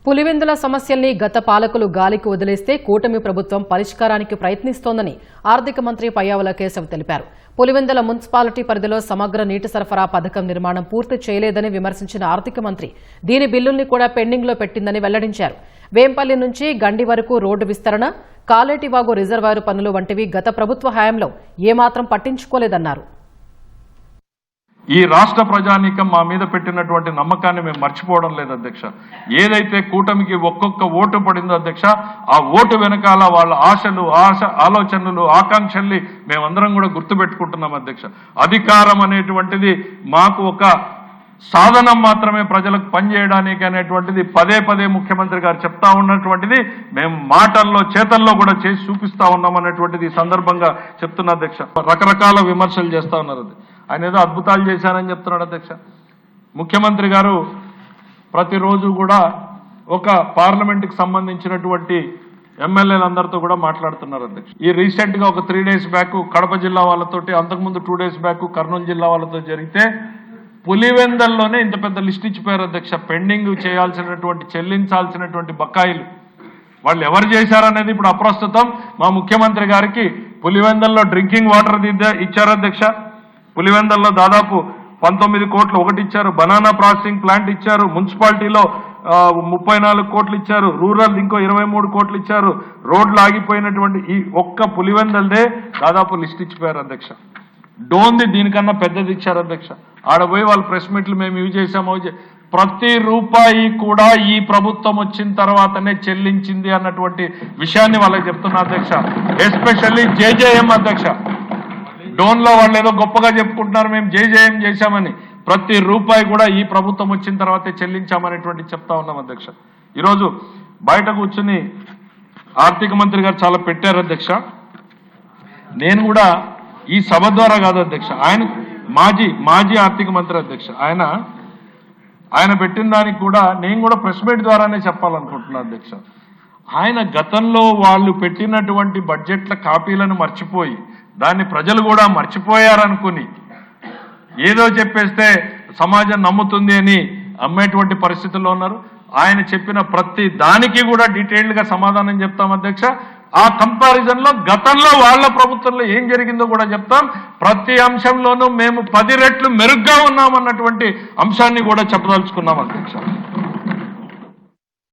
పులివెందుల సమస్యల్ని గత పాలకులు గాలికి వదిలేస్తే కూటమి ప్రభుత్వం పరిష్కారానికి ప్రయత్నిస్తోందని ఆర్థిక మంత్రి పయ్యావుల కేశవ్ తెలిపారు. పులివెందుల మున్సిపాలిటీ పరిధిలో సమగ్ర నీటి సరఫరా పథకం నిర్మాణం పూర్తి చేయలేదని విమర్శించిన ఆర్థిక మంత్రి దీని బిల్లుల్ని కూడా పెండింగ్లో పెట్టిందని వెల్లడించారు. వేంపల్లి నుంచి గండి వరకు రోడ్డు విస్తరణ, కాలేటివాగు రిజర్వాయరు పనులు వంటివి గత ప్రభుత్వ హయాంలో ఏమాత్రం పట్టించుకోలేదన్నారు. ఈ రాష్ట్ర ప్రజానీకం మా మీద పెట్టినటువంటి నమ్మకాన్ని మేము మర్చిపోవడం లేదు అధ్యక్ష. ఏదైతే కూటమికి ఒక్కొక్క ఓటు పడిందో అధ్యక్ష, ఆ ఓటు వెనకాల వాళ్ళ ఆలోచనలు ఆకాంక్షల్ని మేమందరం కూడా గుర్తుపెట్టుకుంటున్నాం అధ్యక్ష. అధికారం అనేటువంటిది మాకు ఒక సాధనం మాత్రమే, ప్రజలకు పనిచేయడానికి అనేటువంటిది పదే పదే ముఖ్యమంత్రి గారు చెప్తా ఉన్నటువంటిది మేము మాటల్లో చేతల్లో కూడా చేసి చూపిస్తా ఉన్నాం అనేటువంటిది ఈ సందర్భంగా చెప్తున్నా అధ్యక్ష. రకరకాల విమర్శలు చేస్తా ఉన్నారు. ఆయన ఏదో అద్భుతాలు చేశారని చెప్తున్నాడు అధ్యక్ష. ముఖ్యమంత్రి గారు ప్రతిరోజు కూడా ఒక పార్లమెంట్కి సంబంధించినటువంటి ఎమ్మెల్యేలందరితో కూడా మాట్లాడుతున్నారు అధ్యక్ష. ఈ రీసెంట్గా ఒక 3 days బ్యాక్ కడప జిల్లా వాళ్ళతోటి, అంతకుముందు 2 days బ్యాక్ కర్నూలు జిల్లా వాళ్ళతో జరిగితే పులివెందల్లోనే ఇంత పెద్ద లిస్ట్ ఇచ్చిపోయారు అధ్యక్ష. పెండింగ్ చేయాల్సినటువంటి, చెల్లించాల్సినటువంటి బకాయిలు వాళ్ళు ఎవరు చేశారనేది ఇప్పుడు అప్రస్తుతం. మా ముఖ్యమంత్రి గారికి పులివెందల్లో డ్రింకింగ్ వాటర్ ఇచ్చారు అధ్యక్ష. పులివెందల్లో దాదాపు 19 కోట్లు ఒకటి ఇచ్చారు. బనానా ప్రాసెసింగ్ ప్లాంట్ ఇచ్చారు. మున్సిపాలిటీలో 34 కోట్లు ఇచ్చారు. రూరల్ ఇంకో 23 కోట్లు ఇచ్చారు. రోడ్లు ఆగిపోయినటువంటి ఈ ఒక్క పులివెందల్దే దాదాపు లిస్ట్ ఇచ్చిపోయారు అధ్యక్ష. డోన్ది దీనికన్నా పెద్దది ఇచ్చారు అధ్యక్ష. ఆడపోయి వాళ్ళు ప్రెస్ మీట్లు మేము ఇవి చేసాము, ప్రతి రూపాయి కూడా ఈ ప్రభుత్వం వచ్చిన తర్వాతనే చెల్లించింది అన్నటువంటి విషయాన్ని వాళ్ళకి చెప్తున్నా అధ్యక్ష. ఎస్పెషల్లీ జేజేఎం అధ్యక్ష. డోన్లో వాళ్ళు ఏదో గొప్పగా చెప్పుకుంటున్నారు మేము జేజేఎం చేశామని. ప్రతి రూపాయి కూడా ఈ ప్రభుత్వం వచ్చిన తర్వాతే చెల్లించామనేటువంటి చెప్తా ఉన్నాం అధ్యక్ష. ఈరోజు బయట కూర్చుని ఆర్థిక మంత్రి గారు చాలా పెట్టారు అధ్యక్ష. నేను కూడా ఈ సభ ద్వారా కాదు అధ్యక్ష, ఆయన మాజీ ఆర్థిక మంత్రి అధ్యక్ష, ఆయన పెట్టిన దానికి కూడా నేను కూడా ప్రెస్ మీట్ ద్వారానే చెప్పాలనుకుంటున్నాను అధ్యక్ష. ఆయన గతంలో వాళ్ళు పెట్టినటువంటి బడ్జెట్ల కాపీలను మర్చిపోయి, దాన్ని ప్రజలు కూడా మర్చిపోయారనుకుని ఏదో చెప్పేస్తే సమాజం నమ్ముతుంది అని అమ్మేటువంటి పరిస్థితుల్లో ఉన్నారు. ఆయన చెప్పిన ప్రతి దానికి కూడా డీటెయిల్డ్గా సమాధానం చెప్తాం అధ్యక్ష. ఆ కంపారిజన్ లో గతంలో వాళ్ళ ప్రభుత్వంలో ఏం జరిగిందో కూడా చెప్తాం. ప్రతి అంశంలోనూ మేము 10 రెట్లు మెరుగ్గా ఉన్నామన్నటువంటి అంశాన్ని కూడా చెప్పదలుచుకున్నాం అధ్యక్ష.